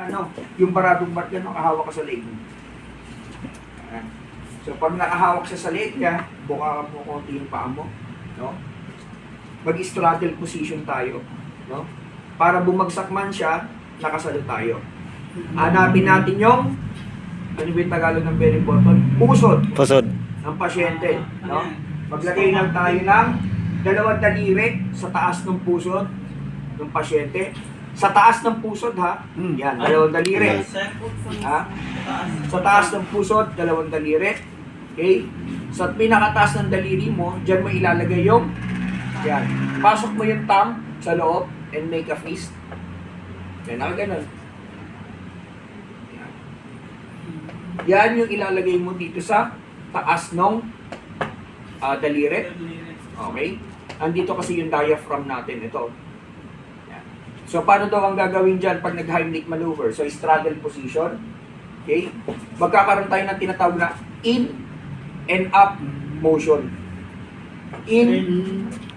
ano, yung baradong mat yan, nakahawak ka sa leg mo. Ayan. So, pag nakahawak siya sa leg niya, buka mo konti yung paa mo, no? Mag-straddle position tayo, no? Para bumagsak man siya, nakasalo tayo. Hanapin natin yung, ano ba yung Tagalog ng belly button? Pusod. Pusod. Ng pasyente, no? Maglagay lang tayo ng dalawang daliri sa taas ng pusod ng pasyente. Sa taas ng pusod, ha? Yan, dalawang daliri. Ha? Sa taas ng pusod, dalawang daliri. Okay? Sa pinakataas ng daliri mo, dyan mo ilalagay yung, yan. Pasok mo yung thumb sa loob and make a fist. Yan, nakaganon. Yan. Yan yung ilalagay mo dito sa taas ng daliri. Okay? Andito kasi yung diaphragm natin. Ito. Yan. So, paano daw ang gagawin dyan pag nag-Heimlich maneuver? So, straddle position. Okay? Magkakaroon tayo ng tinatawag na in and up motion. In,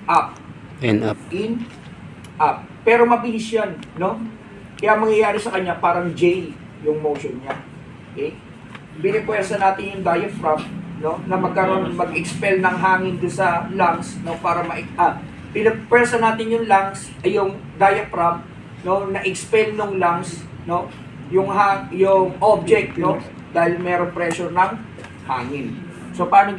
up. And up. In, up. Pero mabilis yan, no? Kaya mangyayari sa kanya parang J yung motion niya. Okay? Binipwersa natin yung diaphragm, no? Na mag-expel ng hangin doon sa lungs, no? Para pinipwersa natin yung lungs, ay yung diaphragm, no? Na-expel ng lungs, no? Yung object, no? Dahil merong pressure ng hangin. So, paano